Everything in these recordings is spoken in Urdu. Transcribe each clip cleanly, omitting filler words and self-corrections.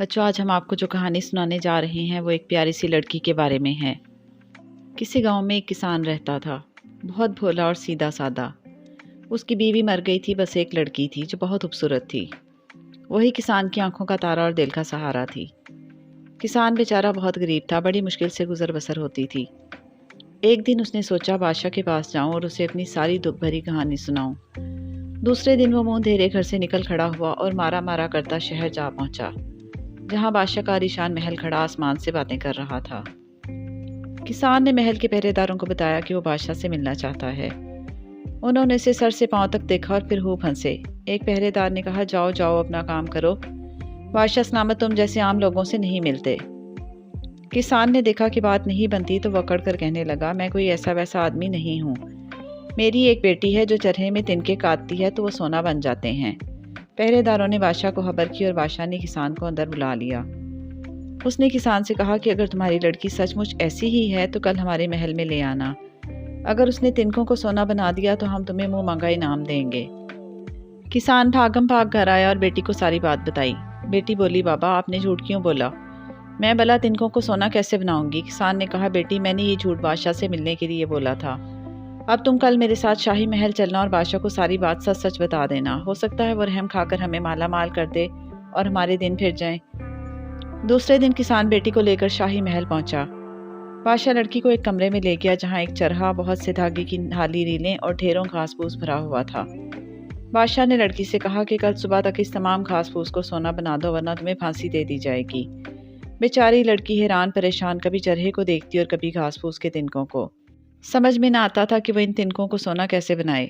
بچوں، آج ہم آپ کو جو کہانی سنانے جا رہے ہیں وہ ایک پیاری سی لڑکی کے بارے میں ہے۔ کسی گاؤں میں ایک کسان رہتا تھا، بہت بھولا اور سیدھا سادہ۔ اس کی بیوی مر گئی تھی، بس ایک لڑکی تھی جو بہت خوبصورت تھی۔ وہی کسان کی آنکھوں کا تارا اور دل کا سہارا تھی۔ کسان بیچارہ بہت غریب تھا، بڑی مشکل سے گزر بسر ہوتی تھی۔ ایک دن اس نے سوچا بادشاہ کے پاس جاؤں اور اسے اپنی ساری دکھ بھری کہانی سناؤں۔ دوسرے دن وہ منہ دھیرے گھر سے نکل کھڑا ہوا اور مارا مارا کرتا شہر جا پہنچا، جہاں بادشاہ کا عالیشان محل کھڑا آسمان سے باتیں کر رہا تھا۔ کسان نے محل کے پہرے داروں کو بتایا کہ وہ بادشاہ سے ملنا چاہتا ہے۔ انہوں نے اسے سر سے پاؤں تک دیکھا اور پھر خوب ہنسے۔ ایک پہرے دار نے کہا، جاؤ جاؤ اپنا کام کرو، بادشاہ سلامت تم جیسے عام لوگوں سے نہیں ملتے۔ کسان نے دیکھا کہ بات نہیں بنتی تو وہ اکڑ کر کہنے لگا، میں کوئی ایسا ویسا آدمی نہیں ہوں۔ میری ایک بیٹی ہے جو چرہے میں تنکے کاٹتی ہے تو وہ سونا بن جاتے ہیں۔ پہرے داروں نے بادشاہ کو خبر کی اور بادشاہ نے کسان کو اندر بلا لیا۔ اس نے کسان سے کہا کہ اگر تمہاری لڑکی سچ مچ ایسی ہی ہے تو کل ہمارے محل میں لے آنا۔ اگر اس نے تنکوں کو سونا بنا دیا تو ہم تمہیں منہ مانگا انعام دیں گے۔ کسان بھاگم بھاگ گھر آیا اور بیٹی کو ساری بات بتائی۔ بیٹی بولی، بابا آپ نے جھوٹ کیوں بولا؟ میں بھلا تنکوں کو سونا کیسے بناؤں گی؟ کسان نے کہا، بیٹی میں نے یہ جھوٹ بادشاہ سے ملنے کے لیے بولا تھا۔ اب تم کل میرے ساتھ شاہی محل چلنا اور بادشاہ کو ساری بات سچ سچ بتا دینا۔ ہو سکتا ہے وہ رحم کھا کر ہمیں مالا مال کر دے اور ہمارے دن پھر جائیں۔ دوسرے دن کسان بیٹی کو لے کر شاہی محل پہنچا۔ بادشاہ لڑکی کو ایک کمرے میں لے گیا جہاں ایک چرخا، بہت سے دھاگے کی نالی ریلیں اور ڈھیروں گھاس پھوس بھرا ہوا تھا۔ بادشاہ نے لڑکی سے کہا کہ کل صبح تک اس تمام گھاس پھوس کو سونا بنا دو ورنہ تمہیں پھانسی دے دی جائے گی۔ بیچاری لڑکی حیران پریشان کبھی چرخے کو دیکھتی اور کبھی گھاس پھوس کے تنکوں کو۔ سمجھ میں نہ آتا تھا کہ وہ ان تنکوں کو سونا کیسے بنائے۔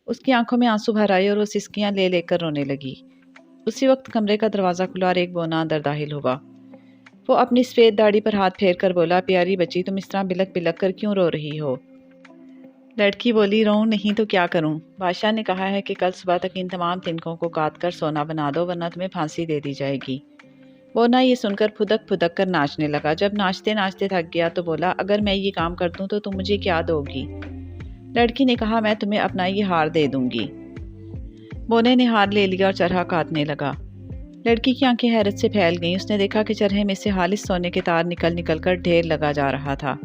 اس کی آنکھوں میں آنسو بھر آئے اور وہ سسکیاں لے لے کر رونے لگی۔ اسی وقت کمرے کا دروازہ کھلا اور ایک بونا اندر داخل ہوا۔ وہ اپنی سفید داڑھی پر ہاتھ پھیر کر بولا، پیاری بچی تم اس طرح بلک بلک کر کیوں رو رہی ہو؟ لڑکی بولی، روؤں نہیں تو کیا کروں؟ بادشاہ نے کہا ہے کہ کل صبح تک ان تمام تنکوں کو کاٹ کر سونا بنا دو ورنہ تمہیں پھانسی دے دی جائے گی۔ بونا یہ سن کر پھدک پھدک کر ناچنے لگا۔ جب ناچتے ناچتے تھک گیا تو بولا، اگر میں یہ کام کر دوں تو تم مجھے کیا دو گی؟ لڑکی نے کہا، میں تمہیں اپنا یہ ہار دے دوں گی۔ بونے نے ہار لے لیا اور چرخا کاٹنے لگا۔ لڑکی کی آنکھیں حیرت سے پھیل گئیں۔ اس نے دیکھا کہ چرخے میں سے خالص سونے کے تار نکل نکل کر ڈھیر لگا جا رہا تھا۔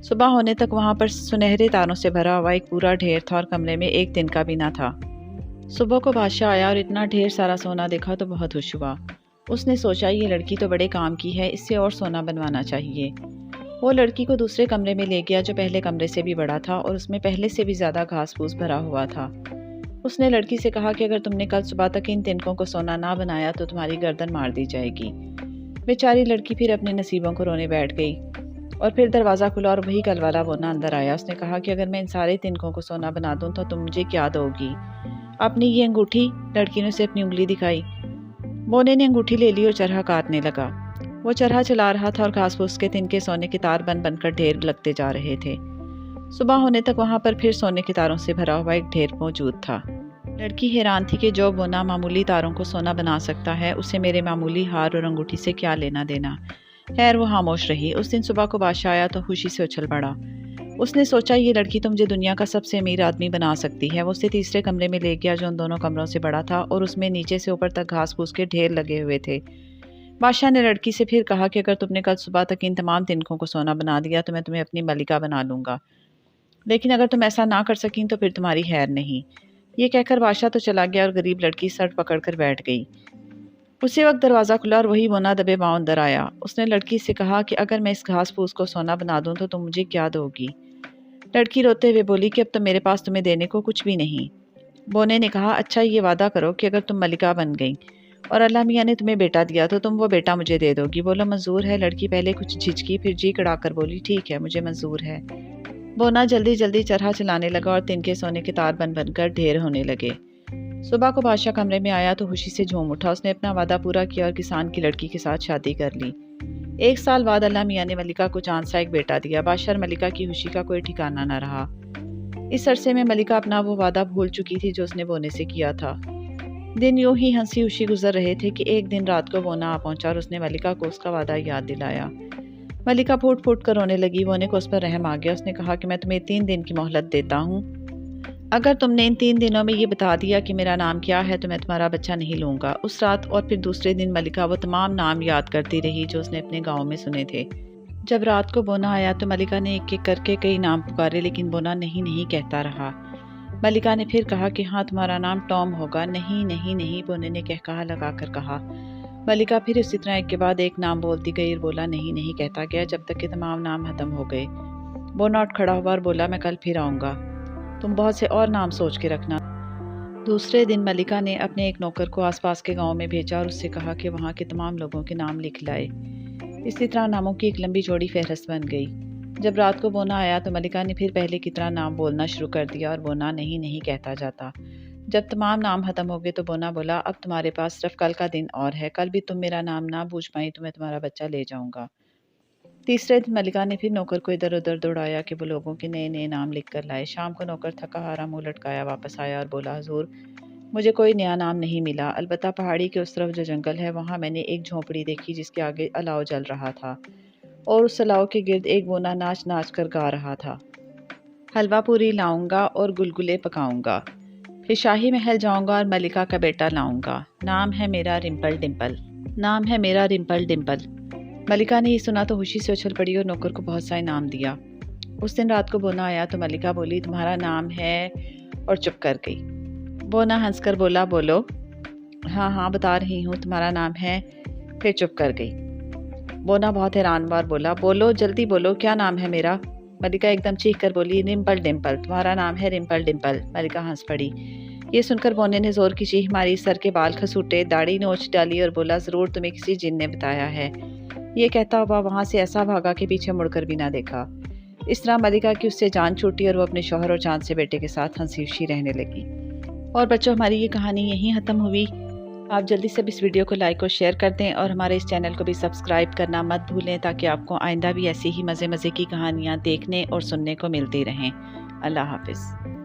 صبح ہونے تک وہاں پر سنہرے تاروں سے بھرا ہوا ایک پورا ڈھیر تھا اور کمرے میں ایک تنکا بھی نہ تھا۔ صبح کو بادشاہ آیا اور اتنا ڈھیر سارا سونا دیکھا تو بہت خوش ہوا۔ اس نے سوچا یہ لڑکی تو بڑے کام کی ہے، اس سے اور سونا بنوانا چاہیے۔ وہ لڑکی کو دوسرے کمرے میں لے گیا جو پہلے کمرے سے بھی بڑا تھا اور اس میں پہلے سے بھی زیادہ گھاس پھوس بھرا ہوا تھا۔ اس نے لڑکی سے کہا کہ اگر تم نے کل صبح تک ان تنکوں کو سونا نہ بنایا تو تمہاری گردن مار دی جائے گی۔ بیچاری لڑکی پھر اپنے نصیبوں کو رونے بیٹھ گئی اور پھر دروازہ کھلا اور وہی کل والا بونا اندر آیا۔ اس نے کہا کہ اگر میں ان سارے تنکوں کو سونا بنا دوں تو تم مجھے کیا دو گی؟ اپنی یہ انگوٹھی؟ لڑکی نے اسے اپنی انگلی دکھائی۔ بونے نے انگوٹھی لے لی اور چرخا کاٹنے لگا۔ وہ چرخا چلا رہا تھا اور گھاس پھوس کے تنکے سونے کے تار بن بن کر ڈھیر لگتے جا رہے تھے۔ صبح ہونے تک وہاں پر پھر سونے کے تاروں سے بھرا ہوا ایک ڈھیر موجود تھا۔ لڑکی حیران تھی کہ جو بونا معمولی تاروں کو سونا بنا سکتا ہے اسے میرے معمولی ہار اور انگوٹھی سے کیا لینا دینا۔ خیر وہ خاموش رہی۔ اس دن صبح کو بادشاہ آیا تو خوشی سے اچھل پڑا۔ اس نے سوچا یہ لڑکی تو مجھے دنیا کا سب سے امیر آدمی بنا سکتی ہے۔ وہ اسے تیسرے کمرے میں لے گیا جو ان دونوں کمروں سے بڑا تھا اور اس میں نیچے سے اوپر تک گھاس پھوس کے ڈھیر لگے ہوئے تھے۔ بادشاہ نے لڑکی سے پھر کہا کہ اگر تم نے کل صبح تک ان تمام تنکوں کو سونا بنا دیا تو میں تمہیں اپنی ملکہ بنا لوں گا، لیکن اگر تم ایسا نہ کر سکیں تو پھر تمہاری خیر نہیں۔ یہ کہہ کر بادشاہ تو چلا گیا اور غریب لڑکی سر پکڑ کر بیٹھ گئی۔ اسی وقت دروازہ کھلا اور وہی بونا دبے پاؤں اندر آیا۔ اس نے لڑکی سے کہا کہ اگر میں اس گھاس پھوس کو سونا بنا دوں تو تم مجھے کیا دو گی؟ لڑکی روتے ہوئے بولی کہ اب تو میرے پاس تمہیں دینے کو کچھ بھی نہیں۔ بونے نے کہا، اچھا یہ وعدہ کرو کہ اگر تم ملکہ بن گئی اور اللہ میاں نے تمہیں بیٹا دیا تو تم وہ بیٹا مجھے دے دو گی؟ بولو منظور ہے۔ لڑکی پہلے کچھ جھجکی پھر جی کڑا کر بولی، ٹھیک ہے مجھے منظور ہے۔ بونا جلدی جلدی چرخا چلانے لگا اور تنکے سونے کے تار بن بن کر ڈھیر ہونے لگے۔ صبح کو بادشاہ کمرے میں آیا تو خوشی سے جھوم اٹھا۔ اس نے اپنا وعدہ پورا کیا اور کسان کی لڑکی کے ساتھ شادی کر لی۔ ایک سال بعد اللہ میاں نے ملکہ کو چاند سا ایک بیٹا دیا۔ بادشاہ اور ملکہ کی خوشی کا کوئی ٹھکانہ نہ رہا۔ اس عرصے میں ملکہ اپنا وہ وعدہ بھول چکی تھی جو اس نے بونے سے کیا تھا۔ دن یوں ہی ہنسی خوشی گزر رہے تھے کہ ایک دن رات کو بونا آ پہنچا اور اس نے ملکہ کو اس کا وعدہ یاد دلایا۔ ملکہ پھوٹ پھوٹ کر رونے لگی۔ بونے کو اس پر رحم آ گیا۔ اس نے کہا کہ میں تمہیں 3 دن کی مہلت دیتا ہوں، اگر تم نے ان 3 دنوں میں یہ بتا دیا کہ میرا نام کیا ہے تو میں تمہارا بچہ نہیں لوں گا۔ اس رات اور پھر دوسرے دن ملکہ وہ تمام نام یاد کرتی رہی جو اس نے اپنے گاؤں میں سنے تھے۔ جب رات کو بونا آیا تو ملکہ نے ایک ایک کر کے کئی نام پکارے، لیکن بونا نہیں نہیں کہتا رہا۔ ملکہ نے پھر کہا کہ ہاں تمہارا نام ٹام ہوگا۔ نہیں نہیں نہیں، بونے نے کہا لگا کر کہا۔ ملکہ پھر اسی طرح ایک کے بعد ایک نام بولتی گئی اور بولا نہیں نہیں کہتا گیا جب تک کہ تمام نام ختم ہو گئے۔ بونا اٹھ کھڑا ہوا اور بولا میں کل پھر آؤں گا، تم بہت سے اور نام سوچ کے رکھنا۔ دوسرے دن ملکہ نے اپنے ایک نوکر کو آس پاس کے گاؤں میں بھیجا اور اس سے کہا کہ وہاں کے تمام لوگوں کے نام لکھ لائے۔ اسی طرح ناموں کی ایک لمبی چوڑی فہرست بن گئی۔ جب رات کو بونا آیا تو ملکہ نے پھر پہلے کی طرح نام بولنا شروع کر دیا اور بونا نہیں نہیں کہتا جاتا۔ جب تمام نام ختم ہو گئے تو بونا بولا اب تمہارے پاس صرف کل کا دن اور ہے، کل بھی تم میرا نام نہ پوچھ پائیں تو میں تمہارا بچہ لے جاؤں گا۔ تیسرے دن ملکہ نے پھر نوکر کو ادھر ادھر دوڑایا کہ وہ لوگوں کے نئے نئے نام لکھ کر لائے۔ شام کو نوکر تھکا ہارا منہ لٹکایا واپس آیا اور بولا حضور مجھے کوئی نیا نام نہیں ملا، البتہ پہاڑی کے اس طرف جو جنگل ہے وہاں میں نے ایک جھونپڑی دیکھی جس کے آگے الاؤ جل رہا تھا اور اس الاؤ کے گرد ایک بونا ناچ ناچ کر گا رہا تھا، حلوہ پوری لاؤں گا اور گلگلے پکاؤں گا، پھر شاہی محل جاؤں گا اور ملکہ کا بیٹا لاؤں گا، نام ہے میرا رمپل ڈمپل، نام ہے میرا رمپل ڈمپل۔ ملکہ نے یہ سنا تو خوشی سے اچھل پڑی اور نوکر کو بہت سا انعام دیا۔ اس دن رات کو بونا آیا تو ملکہ بولی تمہارا نام ہے اور چپ کر گئی۔ بونا ہنس کر بولا بولو۔ ہاں ہاں بتا رہی ہوں تمہارا نام ہے، پھر چپ کر گئی۔ بونا بہت حیران بار بولا بولو جلدی بولو کیا نام ہے میرا؟ ملکہ ایک دم چیخ کر بولی رمپل ڈمپل، تمہارا نام ہے رمپل ڈمپل۔ ملکہ ہنس پڑی۔ یہ سن کر بونے نے زور کی چیخ ماری، سر کے بال کھسوٹے، داڑھی نوچ ڈالی اور بولا ضرور تمہیں کسی جن نے بتایا ہے۔ یہ کہتا ہوا وہاں سے ایسا بھاگا کہ پیچھے مڑ کر بھی نہ دیکھا۔ اس طرح ملکہ کی اس سے جان چھوٹی اور وہ اپنے شوہر اور چاند سے بیٹے کے ساتھ ہنسی خوشی رہنے لگی۔ اور بچوں ہماری یہ کہانی یہیں ختم ہوئی۔ آپ جلدی سے اس ویڈیو کو لائک اور شیئر کر دیں اور ہمارے اس چینل کو بھی سبسکرائب کرنا مت بھولیں تاکہ آپ کو آئندہ بھی ایسی ہی مزے مزے کی کہانیاں دیکھنے اور سننے کو ملتی رہیں۔ اللہ حافظ۔